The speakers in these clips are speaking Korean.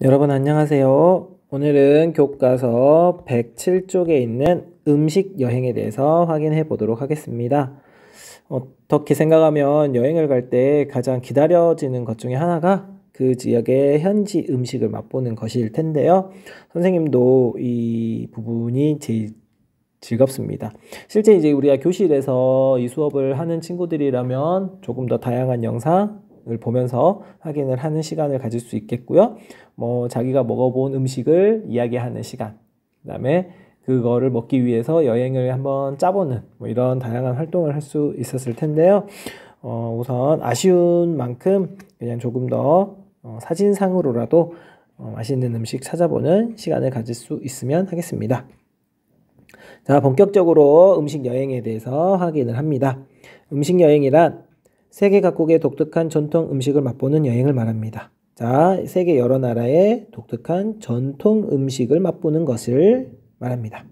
여러분 안녕하세요. 오늘은 교과서 107쪽에 있는 음식 여행에 대해서 확인해 보도록 하겠습니다. 어떻게 생각하면 여행을 갈 때 가장 기다려지는 것 중에 하나가 그 지역의 현지 음식을 맛보는 것일 텐데요. 선생님도 이 부분이 제일 즐겁습니다. 실제 이제 우리가 교실에서 이 수업을 하는 친구들이라면 조금 더 다양한 영상을 보면서 확인을 하는 시간을 가질 수 있겠고요. 자기가 먹어본 음식을 이야기하는 시간, 그다음에 그거를 먹기 위해서 여행을 한번 짜보는 이런 다양한 활동을 할 수 있었을 텐데요. 우선 아쉬운 만큼 그냥 조금 더 사진상으로라도 맛있는 음식 찾아보는 시간을 가질 수 있으면 하겠습니다. 자, 본격적으로 음식 여행에 대해서 확인을 합니다. 음식 여행이란 세계 각국의 독특한 전통 음식을 맛보는 여행을 말합니다. 자, 세계 여러 나라의 독특한 전통 음식을 맛보는 것을 말합니다.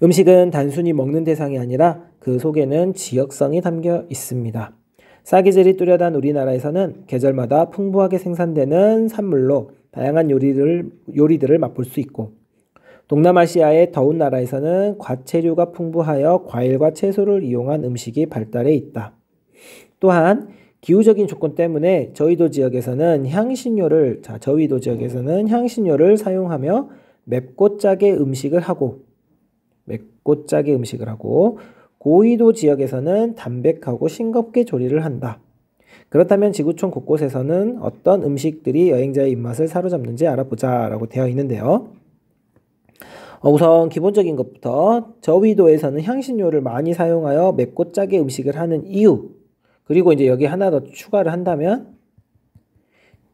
음식은 단순히 먹는 대상이 아니라 그 속에는 지역성이 담겨 있습니다. 사계절이 뚜렷한 우리나라에서는 계절마다 풍부하게 생산되는 산물로 다양한 요리들을 맛볼 수 있고, 동남아시아의 더운 나라에서는 과채류가 풍부하여 과일과 채소를 이용한 음식이 발달해 있다. 또한 기후적인 조건 때문에 저위도 지역에서는 향신료를 사용하며 맵고 짜게 음식을 하고 고위도 지역에서는 담백하고 싱겁게 조리를 한다. 그렇다면 지구촌 곳곳에서는 어떤 음식들이 여행자의 입맛을 사로잡는지 알아보자 라고 되어 있는데요. 우선 기본적인 것부터 저위도에서는 향신료를 많이 사용하여 맵고 짜게 음식을 하는 이유, 그리고 이제 여기 하나 더 추가를 한다면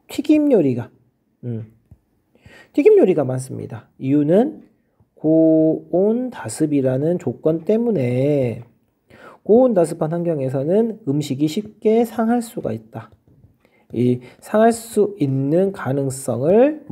튀김 요리가 많습니다. 이유는 고온 다습이라는 조건 때문에 고온 다습한 환경에서는 음식이 쉽게 상할 수가 있다. 이 상할 수 있는 가능성을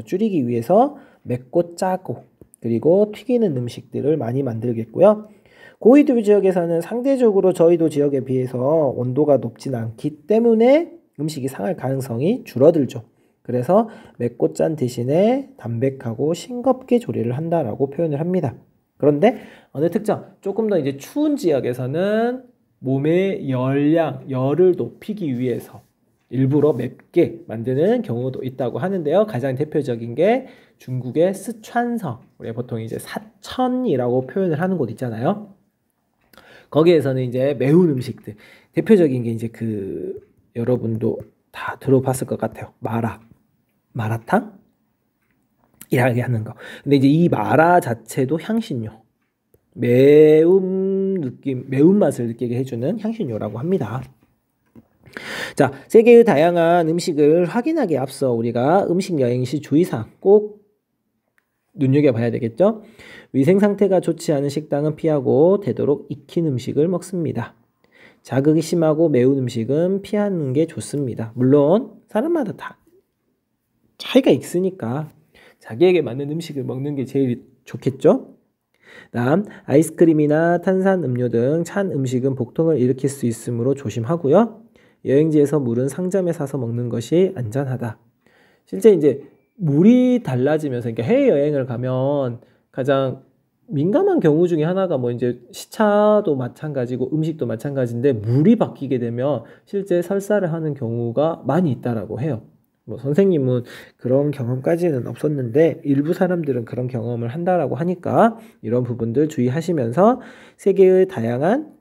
줄이기 위해서 맵고 짜고 그리고 튀기는 음식들을 많이 만들겠고요. 고위도 지역에서는 상대적으로 저위도 지역에 비해서 온도가 높진 않기 때문에 음식이 상할 가능성이 줄어들죠. 그래서 맵고 짠 대신에 담백하고 싱겁게 조리를 한다라고 표현을 합니다. 그런데 어느 특정 조금 더 이제 추운 지역에서는 몸의 열을 높이기 위해서 일부러 맵게 만드는 경우도 있다고 하는데요. 가장 대표적인 게 중국의 스촨성, 우리 보통 이제 사천이라고 표현을 하는 곳 있잖아요. 거기에서는 이제 매운 음식들, 대표적인 게 이제 여러분도 다 들어봤을 것 같아요. 마라탕? 이라게 하는 거. 근데 이제 이 마라 자체도 향신료, 매운맛을 느끼게 해주는 향신료라고 합니다. 자, 세계의 다양한 음식을 확인하기에 앞서 우리가 음식 여행 시 주의사항 꼭 눈여겨봐야 되겠죠? 위생 상태가 좋지 않은 식당은 피하고 되도록 익힌 음식을 먹습니다. 자극이 심하고 매운 음식은 피하는 게 좋습니다. 물론 사람마다 다 차이가 있으니까 자기에게 맞는 음식을 먹는 게 제일 좋겠죠? 다음, 아이스크림이나 탄산음료 등 찬 음식은 복통을 일으킬 수 있으므로 조심하고요. 여행지에서 물은 상점에 사서 먹는 것이 안전하다. 실제 이제 물이 달라지면서, 그러니까 해외여행을 가면 가장 민감한 경우 중에 하나가 이제 시차도 마찬가지고 음식도 마찬가지인데, 물이 바뀌게 되면 실제 설사를 하는 경우가 많이 있다라고 해요. 선생님은 그런 경험까지는 없었는데 일부 사람들은 그런 경험을 한다라고 하니까 이런 부분들 주의하시면서 세계의 다양한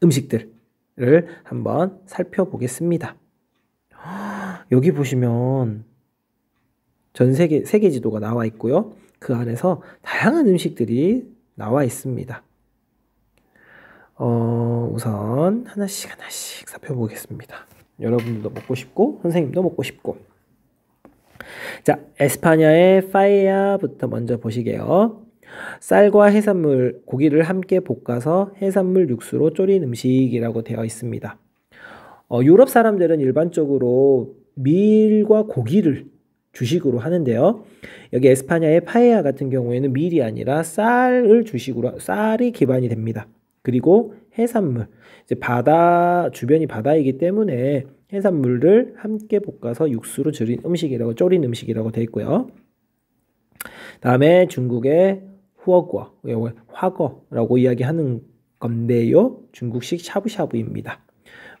음식들을 한번 살펴보겠습니다. 여기 보시면 전 세계 지도가 나와 있고요. 그 안에서 다양한 음식들이 나와 있습니다. 우선 하나씩 살펴보겠습니다. 여러분들도 먹고 싶고 선생님도 먹고 싶고. 자, 에스파냐의 파에야부터 먼저 보시게요. 쌀과 해산물, 고기를 함께 볶아서 해산물 육수로 졸인 음식이라고 되어 있습니다. 유럽 사람들은 일반적으로 밀과 고기를 주식으로 하는데요. 여기 에스파냐의 파에야 같은 경우에는 밀이 아니라 쌀이 기반이 됩니다. 그리고 해산물, 이제 주변이 바다이기 때문에 해산물을 함께 볶아서 육수로 졸인 음식이라고 되어 있고요. 다음에 중국의 후어거, 화거라고 이야기하는 건데요. 중국식 샤브샤브입니다.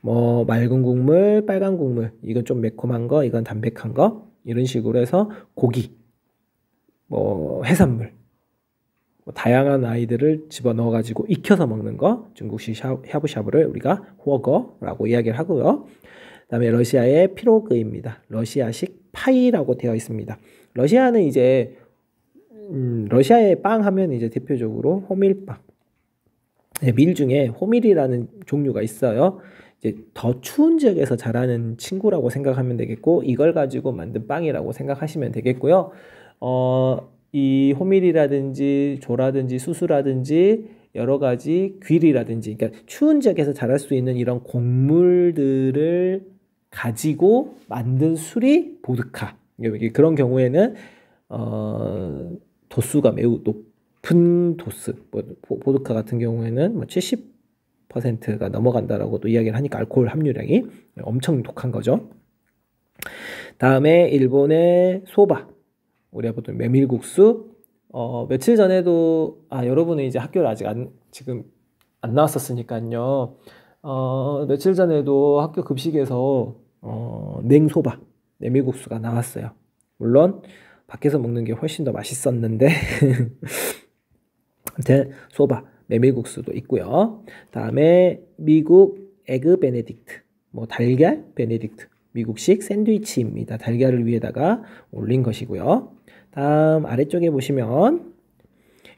뭐 맑은 국물, 빨간 국물, 이건 좀 매콤한 거, 이건 담백한 거, 이런 식으로 해서 고기, 뭐 해산물, 뭐 다양한 아이들을 집어넣어 가지고 익혀서 먹는 거, 중국식 샤브샤브를 우리가 후어거라고 이야기를 하고요. 그다음에 러시아의 피로그입니다. 러시아식 파이라고 되어 있습니다. 러시아는 이제 러시아의 빵 하면 이제 대표적으로 호밀빵. 밀 중에 호밀이라는 종류가 있어요. 이제 더 추운 지역에서 자라는 친구라고 생각하면 되겠고, 이걸 가지고 만든 빵이라고 생각하시면 되겠고요. 이 호밀이라든지 조라든지 수수라든지 여러 가지 귀리라든지, 그러니까 추운 지역에서 자랄 수 있는 이런 곡물들을 가지고 만든 술이 보드카. 그런 경우에는 도수가 매우 높은 도수, 보드카 같은 경우에는 뭐 70%가 넘어간다라고도 이야기를 하니까 알코올 함유량이 엄청 독한 거죠. 다음에 일본의 소바, 우리가 보통 메밀국수. 며칠 전에도 여러분은 이제 학교를 아직 지금 안 나왔었으니까요. 며칠 전에도 학교 급식에서 냉소바, 메밀국수가 나왔어요. 물론 밖에서 먹는 게 훨씬 더 맛있었는데 아무튼 소바, 메밀국수도 있고요. 다음에 미국 에그 베네딕트, 뭐 달걀 베네딕트, 미국식 샌드위치입니다. 달걀을 위에다가 올린 것이고요. 다음 아래쪽에 보시면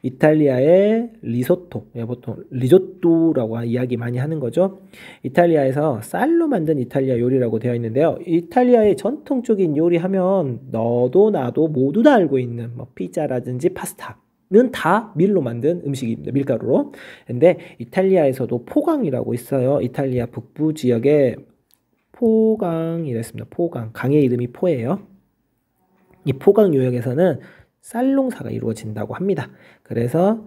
이탈리아의 리소토, 보통 리조또라고 이야기 많이 하는 거죠. 이탈리아에서 쌀로 만든 이탈리아 요리라고 되어 있는데요. 이탈리아의 전통적인 요리하면 너도 나도 모두 다 알고 있는 뭐 피자라든지 파스타는 다 밀로 만든 음식입니다. 밀가루로. 근데 이탈리아에서도 포강이라고 있어요. 이탈리아 북부 지역에 포강이랬습니다. 포강. 강의 이름이 포예요. 이 포강 유역에서는 쌀 농사가 이루어진다고 합니다. 그래서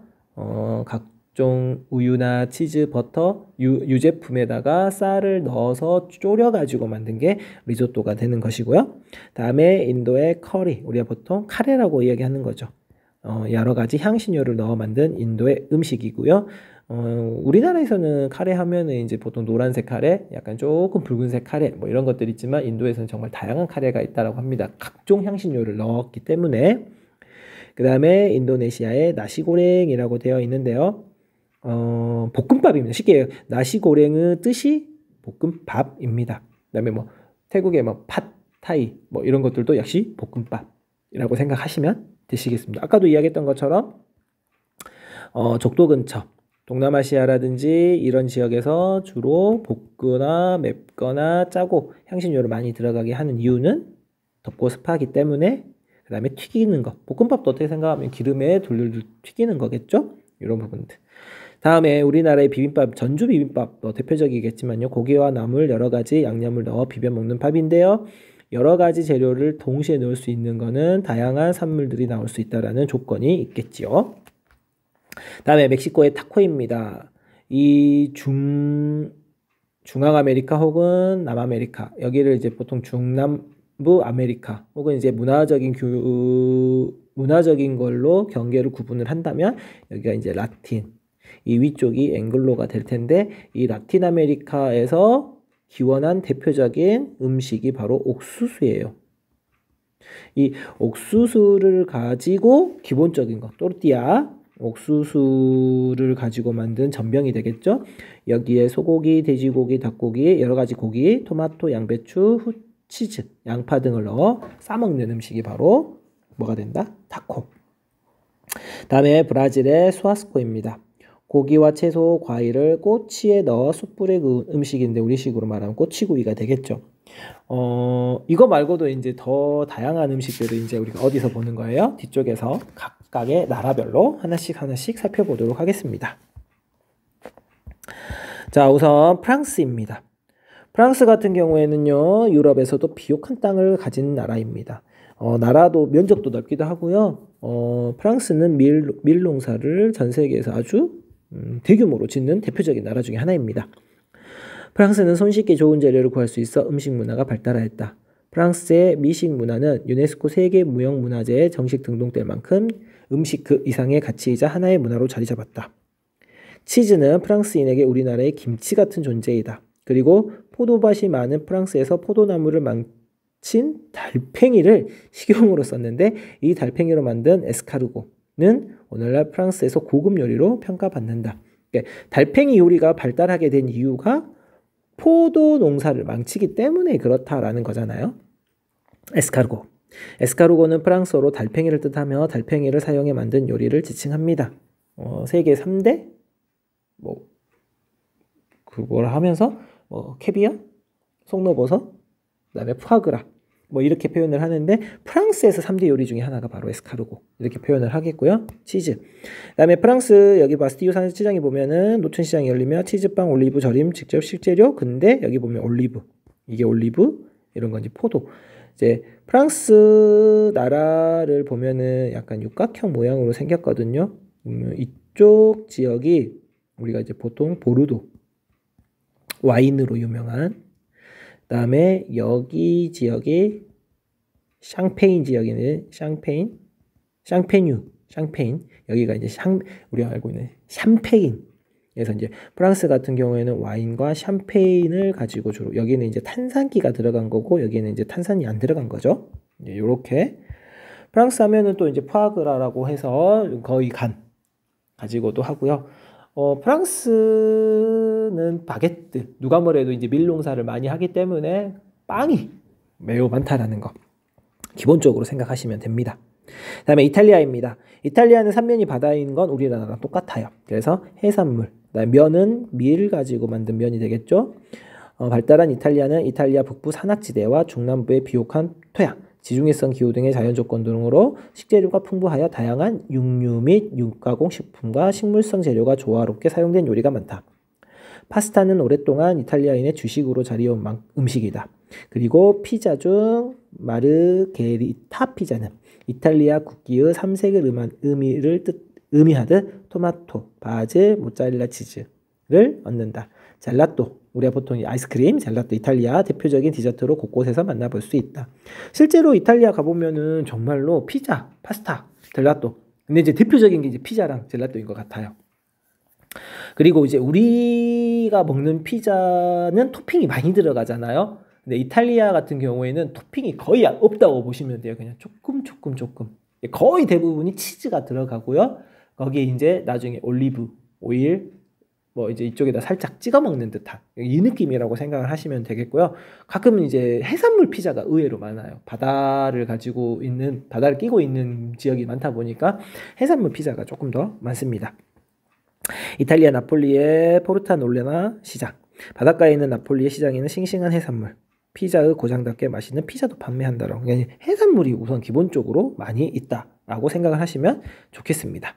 각종 우유나 치즈, 버터, 유제품에다가 쌀을 넣어서 졸여가지고 만든 게 리조또가 되는 것이고요. 다음에 인도의 커리, 우리가 보통 카레라고 이야기하는 거죠. 여러 가지 향신료를 넣어 만든 인도의 음식이고요. 우리나라에서는 카레 하면은 이제 보통 노란색 카레, 약간 조금 붉은색 카레, 뭐 이런 것들이 있지만 인도에서는 정말 다양한 카레가 있다라고 합니다. 각종 향신료를 넣었기 때문에. 그 다음에 인도네시아의 나시고랭이라고 되어 있는데요. 볶음밥입니다. 쉽게 나시고랭의 뜻이 볶음밥입니다. 그 다음에 뭐 태국의 뭐 팟타이 뭐 이런 것들도 역시 볶음밥이라고 생각하시면 되시겠습니다. 아까도 이야기했던 것처럼 적도 근처 동남아시아라든지 이런 지역에서 주로 볶거나 맵거나 짜고 향신료를 많이 들어가게 하는 이유는 덥고 습하기 때문에. 그 다음에 튀기는 거, 볶음밥도 어떻게 생각하면 기름에 돌돌돌 튀기는 거겠죠? 이런 부분들. 다음에 우리나라의 비빔밥, 전주 비빔밥도 대표적이겠지만요. 고기와 나물 여러 가지 양념을 넣어 비벼 먹는 밥인데요. 여러 가지 재료를 동시에 넣을 수 있는 거는 다양한 산물들이 나올 수 있다라는 조건이 있겠지요. 다음에 멕시코의 타코입니다. 이 중앙 아메리카 혹은 남아메리카, 여기를 이제 보통 중남부 아메리카 혹은 이제 문화적인 걸로 경계를 구분을 한다면 여기가 이제 라틴, 이 위쪽이 앵글로가 될 텐데, 이 라틴 아메리카에서 기원한 대표적인 음식이 바로 옥수수예요. 이 옥수수를 가지고 기본적인 거, 또르띠아, 옥수수를 가지고 만든 전병이 되겠죠. 여기에 소고기, 돼지고기, 닭고기, 여러 가지 고기, 토마토, 양배추, 치즈, 양파 등을 넣어 싸먹는 음식이 바로 뭐가 된다? 타코. 다음에 브라질의 수아스코입니다. 고기와 채소, 과일을 꼬치에 넣어 숯불에 구운 음식인데 우리식으로 말하면 꼬치구이가 되겠죠. 이거 말고도 이제 더 다양한 음식들을 이제 우리가 어디서 보는 거예요? 뒤쪽에서 각각의 나라별로 하나씩 살펴보도록 하겠습니다. 자, 우선 프랑스입니다. 프랑스 같은 경우에는요, 유럽에서도 비옥한 땅을 가진 나라입니다. 나라도 면적도 넓기도 하고요. 프랑스는 밀 농사를 전 세계에서 아주 대규모로 짓는 대표적인 나라 중에 하나입니다. 프랑스는 손쉽게 좋은 재료를 구할 수 있어 음식 문화가 발달하였다. 프랑스의 미식 문화는 유네스코 세계 무형문화재에 정식 등록될 만큼 음식 그 이상의 가치이자 하나의 문화로 자리 잡았다. 치즈는 프랑스인에게 우리나라의 김치 같은 존재이다. 그리고 포도밭이 많은 프랑스에서 포도나무를 망친 달팽이를 식용으로 썼는데 이 달팽이로 만든 에스카르고는 오늘날 프랑스에서 고급 요리로 평가받는다. 그러니까 달팽이 요리가 발달하게 된 이유가 포도 농사를 망치기 때문에 그렇다라는 거잖아요. 에스카르고. 에스카르고는 프랑스어로 달팽이를 뜻하며 달팽이를 사용해 만든 요리를 지칭합니다. 세계 3대 그걸 하면서 캐비어, 송로버섯, 그다음에 푸아그라 이렇게 표현을 하는데 프랑스에서 3대 요리 중에 하나가 바로 에스카르고 이렇게 표현을 하겠고요. 치즈. 그다음에 프랑스 여기 바스티유 시장에 보면은 노천 시장이 열리며 치즈빵, 올리브 절임 직접 식재료. 근데 여기 보면 올리브. 이게 올리브 이런 건지 포도. 이제 프랑스 나라를 보면은 약간 육각형 모양으로 생겼거든요. 이쪽 지역이 우리가 이제 보통 보르도 와인으로 유명한, 그다음에 여기 지역이 샹페인 지역이네. 샹페뉴 여기가 이제 우리가 알고 있는 샴페인. 그래서 이제 프랑스 같은 경우에는 와인과 샴페인을 가지고 주로, 여기는 이제 탄산기가 들어간 거고 여기는 이제 탄산이 안 들어간 거죠. 이렇게 프랑스 하면은 또 이제 푸아그라라고 해서 거의 간 가지고도 하고요. 프랑스는 바게트, 누가 뭐래도 이제 밀농사를 많이 하기 때문에 빵이 매우 많다라는 거 기본적으로 생각하시면 됩니다. 그다음에 이탈리아입니다. 이탈리아는 삼면이 바다인 건 우리나라랑 똑같아요. 그래서 해산물, 그다음에 면은 밀 가지고 만든 면이 되겠죠. 발달한 이탈리아는 이탈리아 북부 산악지대와 중남부의 비옥한 토양, 지중해성 기후 등의 자연조건 등으로 식재료가 풍부하여 다양한 육류 및 육가공 식품과 식물성 재료가 조화롭게 사용된 요리가 많다. 파스타는 오랫동안 이탈리아인의 주식으로 자리해온 음식이다. 그리고 피자 중 마르게리타 피자는 이탈리아 국기의 삼색을 의미하듯 토마토, 바질, 모짜렐라 치즈를 얻는다. 젤라또, 우리가 보통 아이스크림, 젤라또, 이탈리아 대표적인 디저트로 곳곳에서 만나볼 수 있다. 실제로 이탈리아 가보면은 정말로 피자, 파스타, 젤라또. 근데 이제 대표적인 게 이제 피자랑 젤라또인 것 같아요. 그리고 이제 우리가 먹는 피자는 토핑이 많이 들어가잖아요. 근데 이탈리아 같은 경우에는 토핑이 거의 없다고 보시면 돼요. 그냥 조금. 거의 대부분이 치즈가 들어가고요. 거기에 이제 나중에 올리브 오일, 이제 이쪽에다 살짝 찍어 먹는 듯한 이 느낌이라고 생각을 하시면 되겠고요. 가끔은 이제 해산물 피자가 의외로 많아요. 바다를 끼고 있는 지역이 많다 보니까 해산물 피자가 조금 더 많습니다. 이탈리아 나폴리의 포르타놀레나 시장. 바닷가에 있는 나폴리의 시장에는 싱싱한 해산물, 피자의 고장답게 맛있는 피자도 판매한다라고. 해산물이 우선 기본적으로 많이 있다라고 생각을 하시면 좋겠습니다.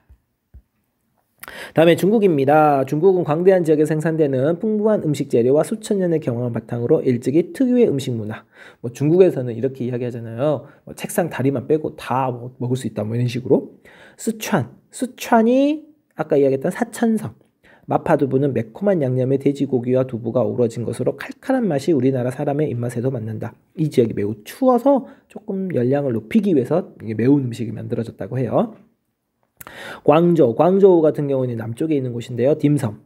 다음에 중국입니다. 중국은 광대한 지역에 생산되는 풍부한 음식 재료와 수천 년의 경험을 바탕으로 일찍이 특유의 음식 문화. 중국에서는 이렇게 이야기하잖아요. 책상 다리만 빼고 다 먹을 수 있다. 이런 식으로. 수촨이 아까 이야기했던 사천성. 마파두부는 매콤한 양념의 돼지고기와 두부가 어우러진 것으로 칼칼한 맛이 우리나라 사람의 입맛에도 맞는다. 이 지역이 매우 추워서 조금 열량을 높이기 위해서 매운 음식이 만들어졌다고 해요. 광저우 같은 경우는 남쪽에 있는 곳인데요. 딤섬,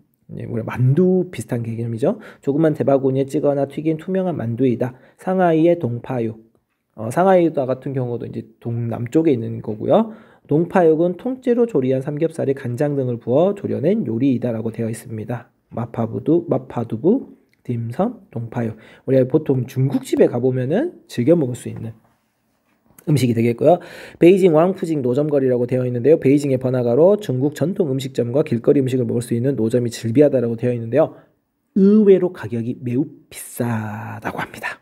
우리 만두 비슷한 개념이죠. 조그만 대바구니에 찌거나 튀긴 투명한 만두이다. 상하이의 동파육, 상하이 같은 경우도 이제 동남쪽에 있는 거고요. 동파육은 통째로 조리한 삼겹살에 간장 등을 부어 조려낸 요리이다라고 되어 있습니다. 마파두부, 딤섬, 동파육. 우리가 보통 중국집에 가보면은 즐겨 먹을 수 있는 음식이 되겠고요. 베이징 왕푸징 노점거리라고 되어 있는데요. 베이징의 번화가로 중국 전통 음식점과 길거리 음식을 먹을 수 있는 노점이 즐비하다라고 되어 있는데요. 의외로 가격이 매우 비싸다고 합니다.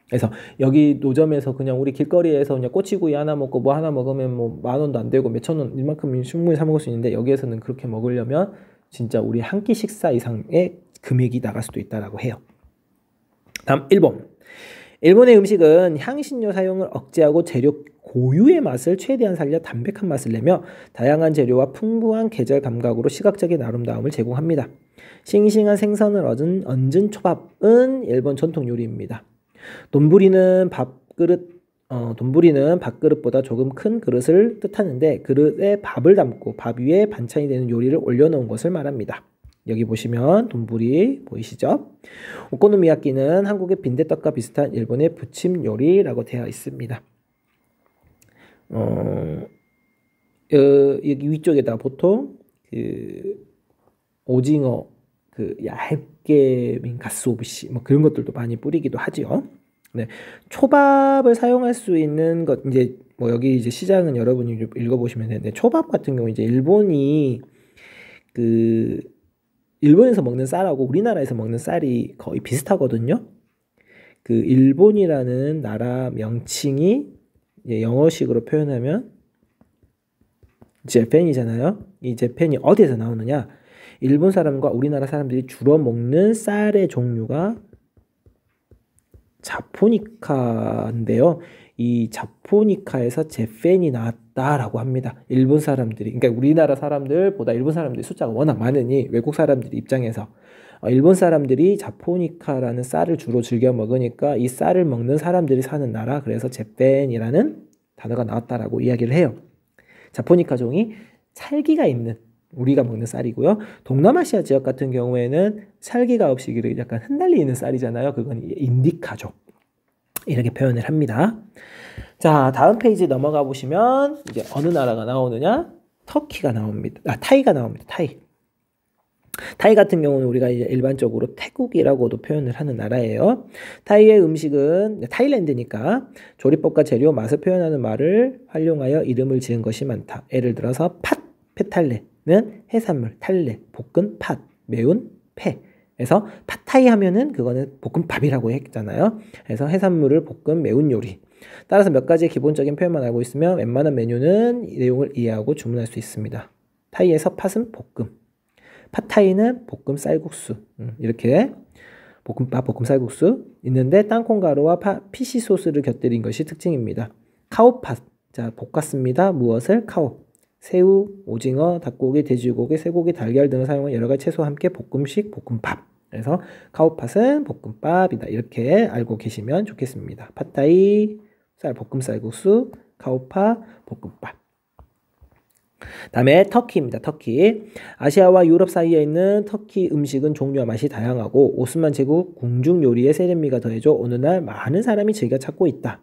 그래서 여기 노점에서 그냥 우리 길거리에서 그냥 꼬치구이 하나 먹고 뭐 하나 먹으면 뭐 10,000원도 안 되고 몇천 원 이만큼 충분히 사 먹을 수 있는데 여기에서는 그렇게 먹으려면 진짜 우리 한 끼 식사 이상의 금액이 나갈 수도 있다라고 해요. 다음 일본의 음식은 향신료 사용을 억제하고 재료 고유의 맛을 최대한 살려 담백한 맛을 내며 다양한 재료와 풍부한 계절 감각으로 시각적인 아름다움을 제공합니다. 싱싱한 생선을 얹은 초밥은 일본 전통 요리입니다. 돈부리는 밥그릇보다 조금 큰 그릇을 뜻하는데 그릇에 밥을 담고 밥 위에 반찬이 되는 요리를 올려놓은 것을 말합니다. 여기 보시면 돈부리 보이시죠? 오코노미야끼는 한국의 빈대떡과 비슷한 일본의 부침 요리라고 되어 있습니다. 여기 위쪽에다 보통 오징어 얇게 민 가스오부시 뭐 그런 것들도 많이 뿌리기도 하지요. 네, 초밥을 사용할 수 있는 것 이제 뭐 여기 이제 시장은 여러분이 읽어보시면 되는데 초밥 같은 경우 이제 일본에서 먹는 쌀하고 우리나라에서 먹는 쌀이 거의 비슷하거든요. 일본이라는 나라 명칭이 영어식으로 표현하면 재팬이잖아요. 이 재팬이 어디에서 나오느냐? 일본 사람과 우리나라 사람들이 주로 먹는 쌀의 종류가 자포니카인데요. 이 자포니카에서 재팬이 나왔다라고 합니다. 일본 사람들이, 그러니까 우리나라 사람들보다 일본 사람들이 숫자가 워낙 많으니 외국 사람들 입장에서 일본 사람들이 자포니카라는 쌀을 주로 즐겨 먹으니까 이 쌀을 먹는 사람들이 사는 나라, 그래서 재팬이라는 단어가 나왔다라고 이야기를 해요. 자포니카 종이 찰기가 있는 우리가 먹는 쌀이고요. 동남아시아 지역 같은 경우에는 찰기가 없이 약간 흩날리는 쌀이잖아요. 그건 인디카족 이렇게 표현을 합니다. 자, 다음 페이지 넘어가 보시면 이제 어느 나라가 나오느냐? 터키가 나옵니다. 타이가 나옵니다. 타이 같은 경우는 우리가 이제 일반적으로 태국이라고도 표현을 하는 나라예요. 타이의 음식은 타일랜드니까 조리법과 재료, 맛을 표현하는 말을 활용하여 이름을 지은 것이 많다. 예를 들어서 페탈레는 해산물, 탈레, 볶은 팥, 매운 패. 그래서 팟타이 하면은 그거는 볶음밥이라고 했잖아요. 그래서 해산물을 볶은 매운 요리. 따라서 몇 가지의 기본적인 표현만 알고 있으면 웬만한 메뉴는 이 내용을 이해하고 주문할 수 있습니다. 타이에서 팥은 볶음, 팟타이는 볶음 쌀국수, 이렇게 볶음밥, 볶음 쌀국수 있는데 땅콩가루와 피시 소스를 곁들인 것이 특징입니다. 카오팟, 자 볶았습니다. 무엇을? 카오, 새우, 오징어, 닭고기, 돼지고기, 쇠고기, 달걀 등을 사용한 여러 가지 채소와 함께 볶음식 볶음밥. 그래서 카오팟은 볶음밥이다. 이렇게 알고 계시면 좋겠습니다. 팟타이, 볶음 쌀국수, 카오팟, 볶음밥. 다음에 터키입니다. 터키. 아시아와 유럽 사이에 있는 터키 음식은 종류와 맛이 다양하고 오스만 제국 궁중 요리에 세련미가 더해져 오늘날 많은 사람이 즐겨 찾고 있다.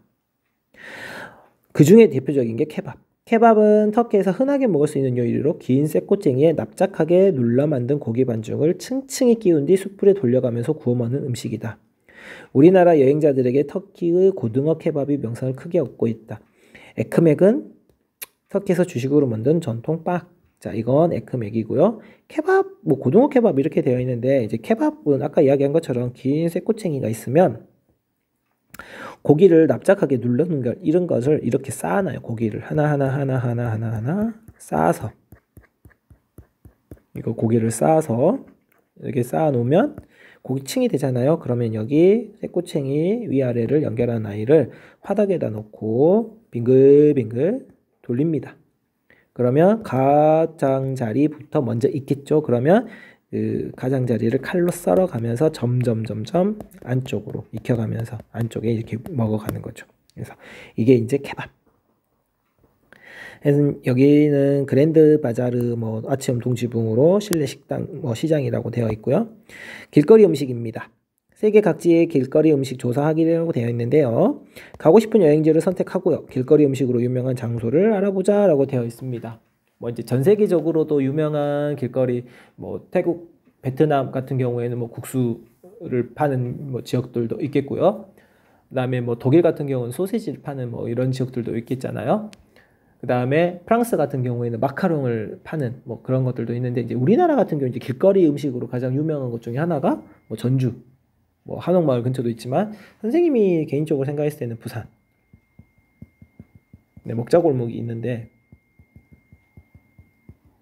그 중에 대표적인 게 케밥. 케밥은 터키에서 흔하게 먹을 수 있는 요리로 긴 쇠꼬챙이에 납작하게 눌러 만든 고기 반죽을 층층이 끼운 뒤 숯불에 돌려가면서 구워 먹는 음식이다. 우리나라 여행자들에게 터키의 고등어 케밥이 명성을 크게 얻고 있다. 에크맥은 터키에서 주식으로 만든 전통 빡. 자, 이건 에크맥이고요. 케밥, 뭐 고등어 케밥 이렇게 되어 있는데 이제 케밥은 아까 이야기한 것처럼 긴 쇠꼬챙이가 있으면 고기를 납작하게 누르는 걸 이런 것을 이렇게 쌓아놔요. 고기를 하나 쌓아서 이거 고기를 쌓아서 이렇게 쌓아 놓으면 고기층이 되잖아요. 그러면 여기 쇠꼬챙이 위아래를 연결한 아이를 화덕에다 놓고 빙글빙글 돌립니다. 그러면 가장자리부터 먼저 익겠죠. 그러면 그 가장자리를 칼로 썰어가면서 점점 안쪽으로 익혀가면서 안쪽에 이렇게 먹어가는 거죠. 그래서 이게 이제 케밥. 그래서 여기는 그랜드 바자르 뭐 아치엄 동지붕으로 실내 식당 뭐 시장이라고 되어 있고요. 길거리 음식입니다. 세계 각지의 길거리 음식 조사하기라고 되어 있는데요. 가고 싶은 여행지를 선택하고요. 길거리 음식으로 유명한 장소를 알아보자라고 되어 있습니다. 뭐 이제 전 세계적으로도 유명한 길거리 뭐 태국, 베트남 같은 경우에는 뭐 국수를 파는 뭐 지역들도 있겠고요. 그다음에 뭐 독일 같은 경우는 소시지를 파는 뭐 이런 지역들도 있겠잖아요. 그다음에 프랑스 같은 경우에는 마카롱을 파는 뭐 그런 것들도 있는데 이제 우리나라 같은 경우 이제 길거리 음식으로 가장 유명한 것 중에 하나가 뭐 전주, 뭐 한옥마을 근처도 있지만 선생님이 개인적으로 생각했을 때는 부산. 네, 먹자골목이 있는데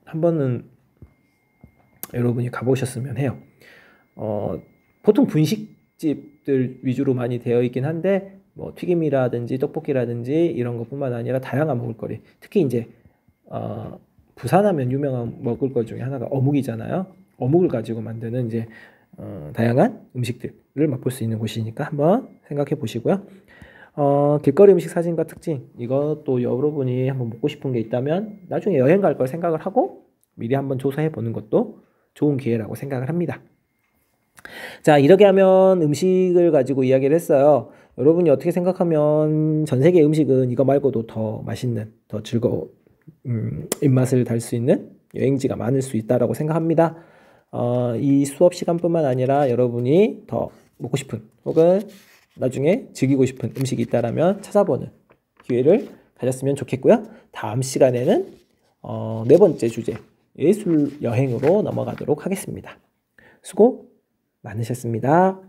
한 번은 여러분이 가보셨으면 해요. 보통 분식집들 위주로 많이 되어 있긴 한데 뭐 튀김이라든지 떡볶이라든지 이런 것뿐만 아니라 다양한 먹을거리. 특히 이제 부산하면 유명한 먹을거리 중에 하나가 어묵이잖아요. 어묵을 가지고 만드는 이제 다양한 음식들을 맛볼 수 있는 곳이니까 한번 생각해 보시고요. 길거리 음식 사진과 특징, 이것도 여러분이 한번 먹고 싶은 게 있다면 나중에 여행 갈 걸 생각을 하고 미리 한번 조사해 보는 것도 좋은 기회라고 생각을 합니다. 자, 이렇게 하면 음식을 가지고 이야기를 했어요. 여러분이 어떻게 생각하면 전 세계 음식은 이거 말고도 더 맛있는, 더 즐거운 입맛을 달 수 있는 여행지가 많을 수 있다라고 생각합니다. 이 수업 시간뿐만 아니라 여러분이 더 먹고 싶은 혹은 나중에 즐기고 싶은 음식이 있다라면 찾아보는 기회를 가졌으면 좋겠고요. 다음 시간에는 네 번째 주제, 예술 여행으로 넘어가도록 하겠습니다. 수고 많으셨습니다.